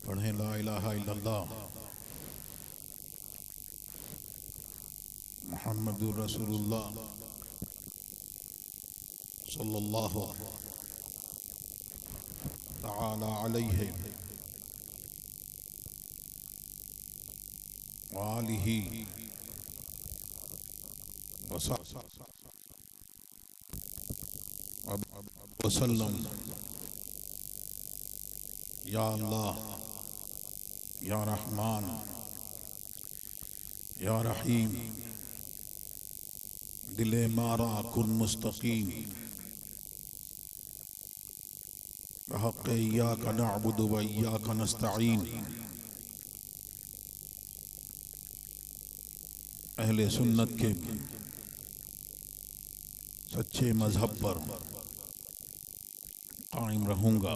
पढ़ें ला इलाहा इल्लल्लाह मुहम्मदुर रसूलुल्लाह सल्लल्लाहु तआला अलैहि व आलिहि वसल्लम। या अल्लाह या रहमान या रहीम दिले मारा कुन मुस्तकीम बहक़्क़े इय्याका नअबुदु व इय्याका नस्तईन। अहले सुन्नत के सच्चे मजहब पर कायम रहूंगा।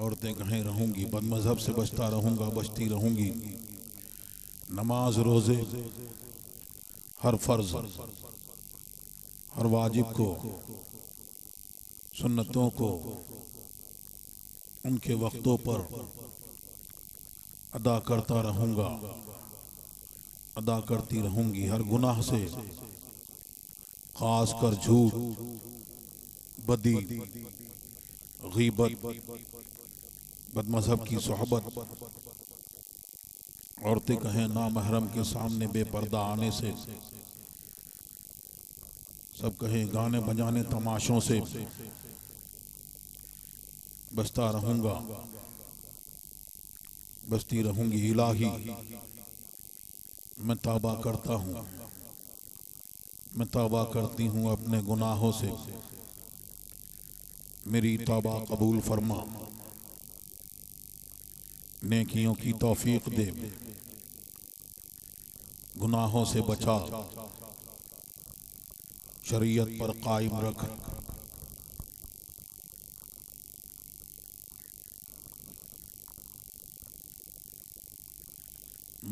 औरतें कहें रहूंगी, बदमजहब से बचता रहूंगा, बचती रहूंगी। नमाज रोजे हर फर्ज हर वाजिब को, सुन्नतों को उनके वक्तों पर अदा करता रहूंगा, अदा करती रहूंगी। हर गुनाह से, खास कर झूठ, बदी, गीबत, बदमजहब की सोहबत। औरतें कहें नामहरम के सामने बेपर्दा आने से, सब कहें गाने बजाने तमाशों से बचता रहूंगा, बचती रहूंगी। इलाही मैं तौबा करता हूँ, मैं तौबा करती हूँ अपने गुनाहों से। मेरी तौबा कबूल फरमा, नेकियों की तौफीक दे, गुनाहों से बचा, शरीयत पर कायम रख।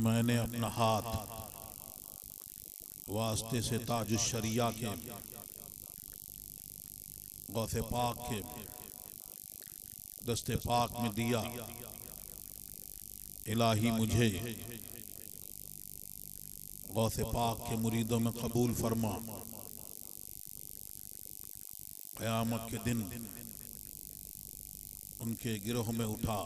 मैंने अपना हाथ वास्ते से ताजुश शरिया के, गौसे पाक के दस्ते पाक में दिया। इलाही मुझे गौसे पाक के मुरीदों में कबूल फरमा। क़यामत के दिन उनके गिरोह में उठा।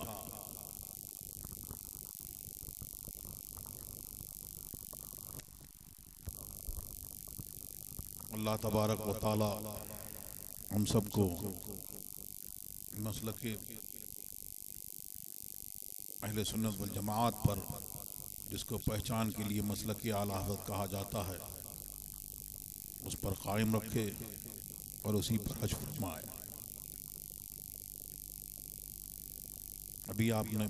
अल्लाह तबारक व तआला हम सबको मसलक अहले सुन्नत वल जमाअत पर, जिसको पहचान के लिए मसलक आला हज़रत कहा जाता है, उस पर कायम रखे और उसी पर हज फरमाए। अभी आपने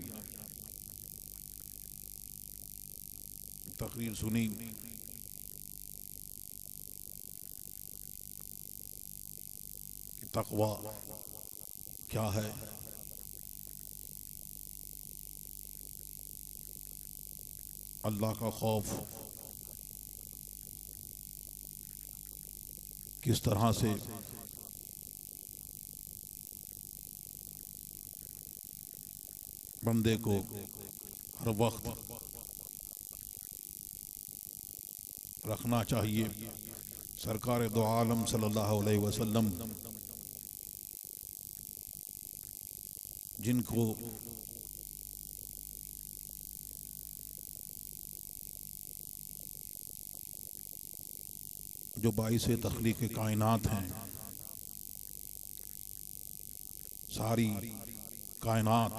तकरीर सुनी कि तक़वा क्या है। अल्लाह का खौफ किस तरह से बंदे को हर वक्त रखना चाहिए। सरकार दो आलम सल्लल्लाहु अलैहि वसल्लम जिनको जो बाइस तख्लीक़ कायनात हैं, सारी कायनात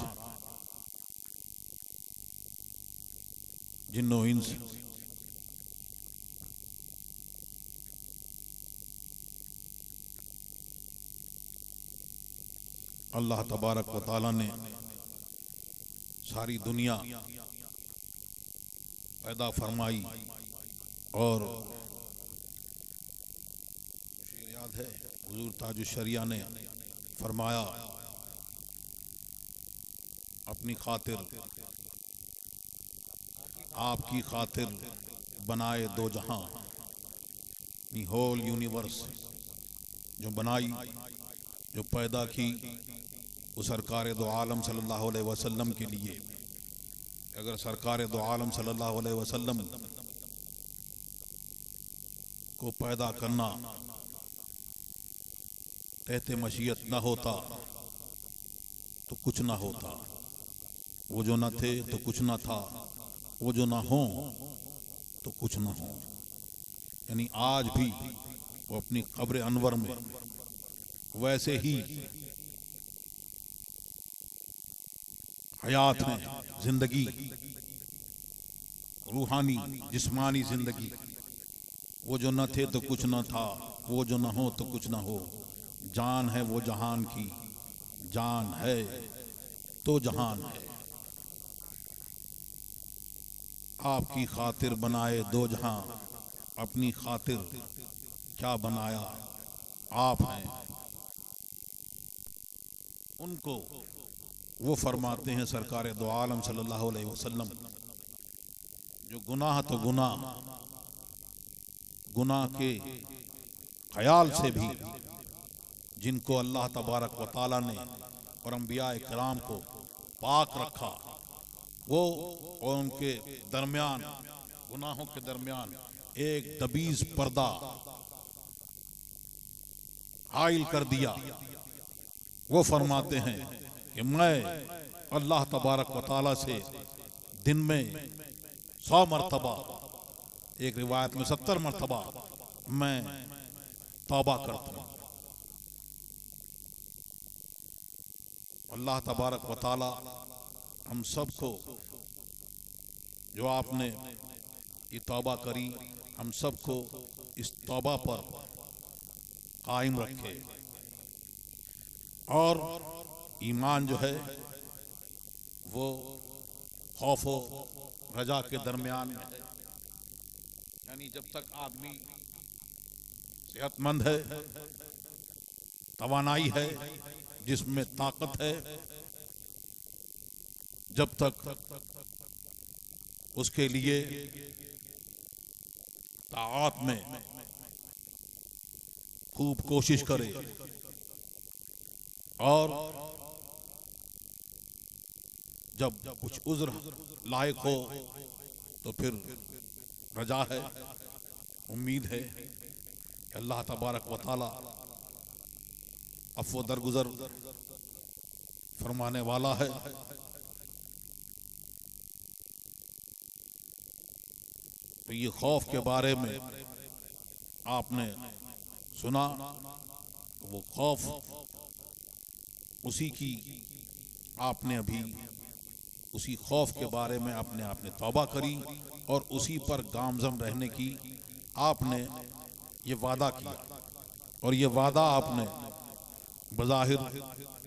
जिन्नो इंस अल्लाह तबारक व तआला ने सारी दुनिया पैदा फरमाई। और याद है हुजूर ताजुश शरिया ने फरमाया, अपनी खातिर, आपकी खातिर बनाए दो जहां, होल यूनिवर्स जो बनाई, जो पैदा की, वो सरकार दो आलम सल्लल्लाहु अलैहि वसल्लम के लिए, अगर सरकार दो आलम सल्लल्लाहु अलैहि वसल्लम को पैदा करना तहते मशीयत न होता तो कुछ ना होता। वो जो न थे तो कुछ ना था, वो जो ना हो तो कुछ ना हो। यानी आज भी वो अपनी कब्र अनवर में वैसे ही हयात हैं, जिंदगी, रूहानी जिस्मानी जिंदगी। वो जो न थे तो कुछ न था, वो जो न हो तो कुछ न हो। जान है वो जहान की, जान है तो जहान है। आपकी खातिर बनाए दो जहां, अपनी खातिर क्या बनाया आप हैं। उनको वो फरमाते हैं सरकार दो आलम सल्लल्लाहु अलैहि वसल्लम, जो गुनाह तो गुनाह के ख्याल से भी जिनको अल्लाह तबारक व तआला ने और अंबिया इकराम को पाक रखा, वो और उनके दरमियान, गुनाहों के दरमियान एक दबीज पर्दा हाइल कर दिया। वो फरमाते हैं कि मैं अल्लाह तबारक व तआला से दिन में 100 मरतबा, एक रिवायत में 70 मरतबा मैं तौबा करता हूँ। अल्लाह तबारक व तआला हम सबको, जो आपने ये तौबा करी, हम सबको इस तौबा पर कायम रखे। और ईमान जो है वो खौफ व रजा के दरमियान में है। यानी जब तक आदमी सेहतमंद है, तवानाई है, जिसमें ताकत है, जब तक उसके लिए ताआत में खूब कोशिश करे और जब कुछ उज़्र लायक हो तो फिर रजा है, उम्मीद है कि अल्लाह तबारक व तआला अफ़्व दरगुजर फरमाने वाला है। तो ये खौफ के बारे में आपने सुना, तो वो खौफ उसी की आपने अभी उसी खौफ के बारे में आपने तौबा करी और उसी पर गामजम रहने की आपने ये वादा किया। और ये वादा आपने बज़ाहिर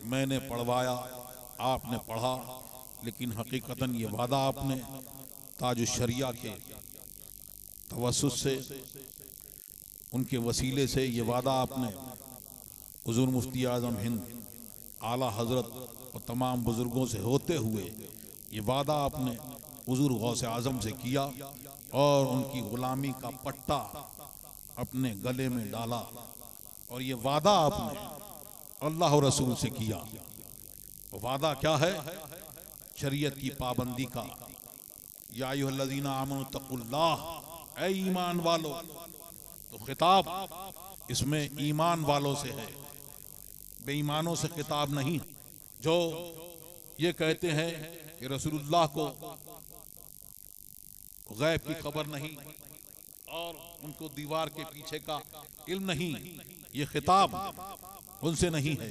मैंने पढ़वाया, आपने पढ़ा, लेकिन हकीकतन ये वादा आपने ताज शरिया के तवस्सुत से, उनके वसीले से ये वादा आपने हुज़ूर मुफ्ती आज़म हिंद आला हज़रत और तमाम बुज़ुर्गों से होते हुए ये वादा आपने हुज़ूर गौसे आज़म से किया और उनकी ग़ुलामी का पट्टा अपने गले में डाला। और ये वादा आपने अल्लाह और रसूल से किया। वादा क्या है? शरीयत की पाबंदी का। या अय्युहल्लज़ीना आमनू तक़ुल्लाह, ऐ ईमान वालों। तो खिताब इसमें ईमान वालों से है, बेईमानों से खिताब नहीं। जो ये कहते हैं कि रसूलुल्लाह को गैब की खबर नहीं और उनको दीवार के पीछे का इल्म नहीं, ये खिताब उनसे नहीं है।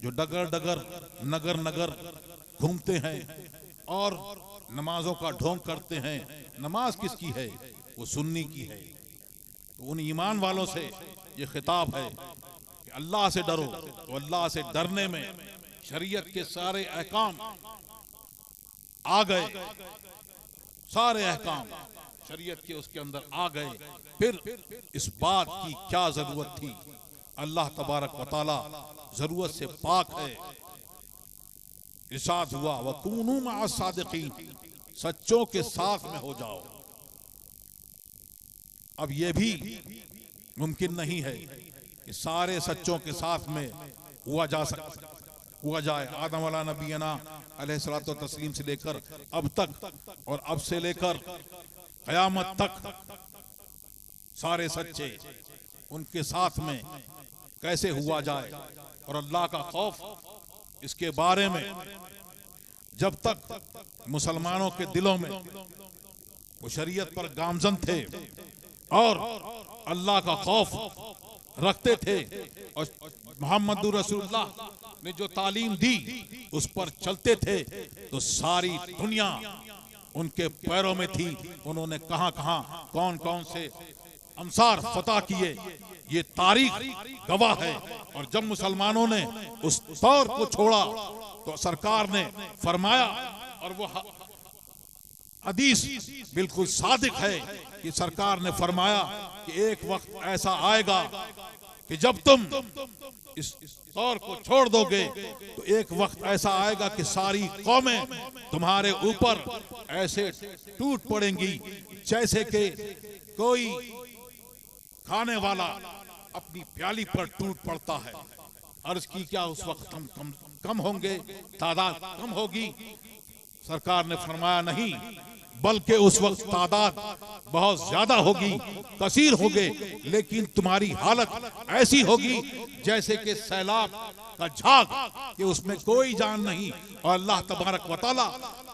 जो डगर डगर नगर नगर घूमते हैं और नमाजों का ढोंग करते हैं। नमाज किसकी है? वो सुन्नी की है। तो उन ईमान वालों से ये खिताब है कि अल्लाह से डरो। तो अल्लाह से डरने में शरीयत के सारे अहकाम आ गए, सारे अहकाम शरीयत के उसके अंदर आ गए। फिर इस बात की क्या जरूरत थी? अल्लाह तबारक व तआला जरूरत से पाक है। इरशाद हुआ वकूनू मअस सादिकीन, सच्चों के साथ में हो जाओ। अब यह भी मुमकिन नहीं है कि सारे सच्चों के साथ में हुआ जा सकता। हुआ जाए। आदम वाला नबीना अलैहिस्सलातु तस्लीम से लेकर अब तक और अब से लेकर क़यामत तक सारे सच्चे उनके साथ में कैसे हुआ जाए। और अल्लाह का खौफ इसके बारे में जब तक मुसलमानों के दिलों में वो शरीयत पर गामजन थे और अल्लाह का खौफ रखते थे और मोहम्मदुर रसूलुल्लाह ने जो तालीम दी उस पर चलते थे तो सारी दुनिया उनके पैरों में थी। उन्होंने कहां कहां कौन कौन से अमसार फतह किए, ये तारीख गवाह है। और जब मुसलमानों ने उस दौर को छोड़ा तो सरकार ने फरमाया, और वो हदीस बिल्कुल सादिक है कि सरकार ने फरमाया कि एक वक्त ऐसा आएगा कि जब तुम इस दौर को छोड़ दोगे तो एक वक्त ऐसा आएगा कि सारी कौमें तुम्हारे ऊपर ऐसे टूट पड़ेंगी जैसे कि कोई खाने वाला अपनी प्याली पर टूट पड़ता है। अर्ज की क्या उस वक्त हम कम होंगे, तादाद कम होगी? सरकार ने फरमाया नहीं, बल्कि उस वक्त तादाद बहुत ज्यादा होगी, कसीर होगे, लेकिन तुम्हारी हालत ऐसी होगी जैसे कि सैलाब का झाग कि उसमें कोई जान नहीं। और अल्लाह तबारक व तआला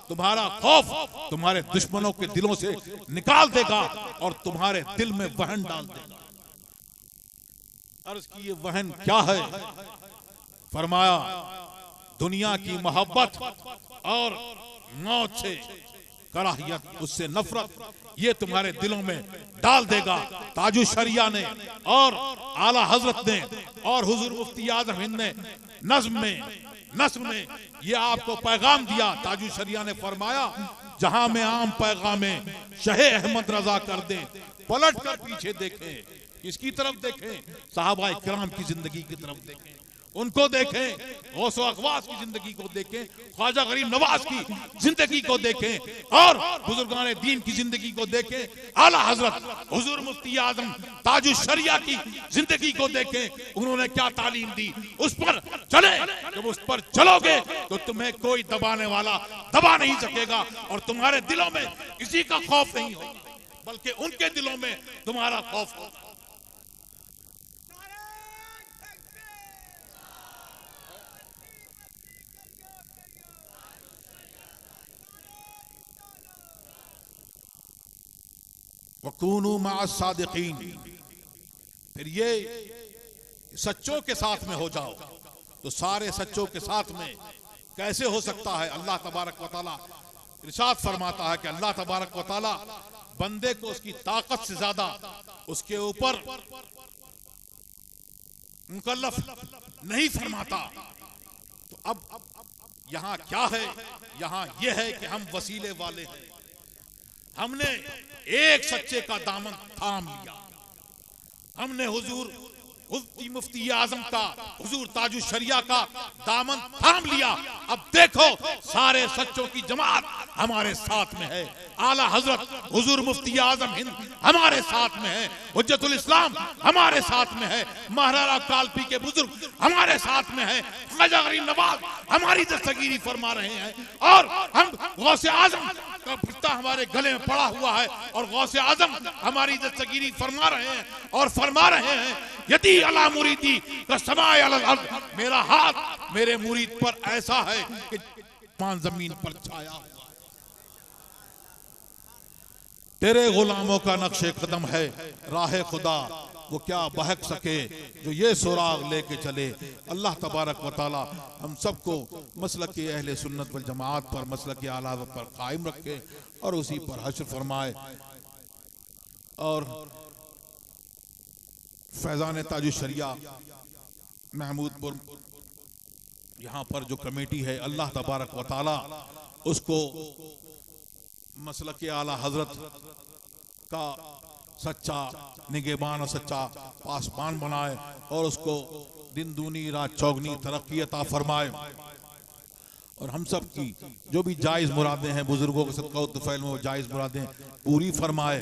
तुम्हारा खौफ तुम्हारे दुश्मनों के दिलों से निकाल देगा और तुम्हारे दिल में वहन डाल देगा। अर्ज की ये वहन क्या है? फरमाया दुनिया की मोहब्बत और मौत से कराहियत, उससे नफरत, ये तुम्हारे दिलों में डाल देगा। ताजु शरिया ने और आला हजरत ने और हुजूर मुफ्ती आजम हिंद ने नस्म में ये आपको पैगाम दिया। ताजु शरिया ने फरमाया जहां में आम पैगाम शहे अहमद रजा कर दे, पलट कर पीछे देखें। किसकी तरफ देखें? सहाबाए किराम की जिंदगी की तरफ देखें, उनको देखें, गौस अखवास की जिंदगी को देखें, ख्वाजा गरीब नवाज की जिंदगी को देखें और बुजुर्गान दीन की जिंदगी को देखें। आला हजरत हुजूर मुफ्ती आजम ताजु शरिया की जिंदगी को देखें, उन्होंने क्या तालीम दी, उस पर चले। जब उस पर चलोगे तो तुम्हें कोई दबाने वाला दबा नहीं सकेगा और तुम्हारे दिलों में किसी का खौफ नहीं होगा, बल्कि उनके दिलों में तुम्हारा खौफ होगा। वकूनू मअस सादिकीन, फिर ये सच्चों के साथ में हो जाओ। तो सारे सच्चों के साथ में कैसे हो सकता है? अल्लाह तबारक व तआला इरशाद फरमाता है कि अल्लाह तबारक व तआला बंदे को उसकी ताकत से ज्यादा उसके ऊपर मुकल्लफ नहीं फरमाता। तो अब यहां क्या है? यहां यह है कि हम वसीले वाले हैं। हमने एक सच्चे का दामन थाम लिया। हमने हुजूर मुफ्ती आजम का, हुजूर ताजु शरिया का दामन थाम लिया। अब देखो सारे सच्चों की जमात हमारे साथ में है। आला हजरत हुजूर मुफ्ती आजम हिंद हमारे साथ में है, हुज्जतुल इस्लाम हमारे साथ में है, महाराणा कालपी के बुजुर्ग हमारे साथ में है, ख्वाजा गरीब नवाज हमारी दस्तगीरी फरमा रहे हैं और हम गौसे आजम का पिस्ता हमारे गले में पड़ा हुआ है और गौसे आजम हमारी दस्तगीरी फरमा रहे हैं और फरमा रहे हैं यदि अला मुरीदी का समाए अलल अर्द, मेरा हाथ मेरे मुरीद पर ऐसा है कि मान जमीन पर छाया हुआ। तेरे गुलामों का नक्शे कदम है राह खुदा, वो क्या बहक सके जो ये सुराग लेके चले। अल्लाह तबारक व तआला हम सबको मसलक के अहले सुन्नत वल जमात पर, मसलक के आला पर कायम रखे और उसी पर हश्र फरमाए। और फैजान ताजु शरिया महमूदपुर यहाँ पर जो कमेटी है, अल्लाह तबारक व तआला उसको मसलक के आला हजरत का सच्चा निगहबान और सच्चा पासबान बनाए और उसको दिन दूनी रात चौगनी तरक्की अता फरमाए। और हम सब की जो भी जायज़ मुरादें हैं, बुजुर्गों के सदका तुफैल में वो जायज़ मुरादें पूरी फरमाए।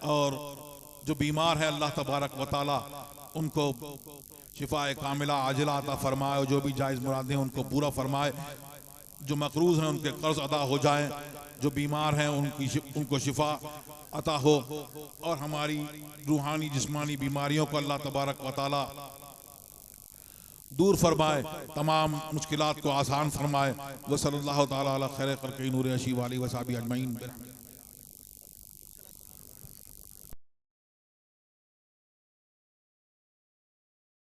और जो बीमार है अल्लाह तबारक व तआला उनको शिफा कामिला आजिला अता फरमाए और जो भी जायज़ मुरादें उनको पूरा फरमाए। जो मकरूज हैं उनके कर्ज अदा हो जाएं, जो बीमार हैं उनको शिफा अता हो, और हमारी रूहानी जिस्मानी बीमारियों को अल्लाह तबारक व तआला दूर फरमाए, तमाम मुश्किलात को आसान फरमाए। वह सल्लल्लाहु तआला अला खैर खल्क़ि नूर अशी वाली वसाबी अजमईन।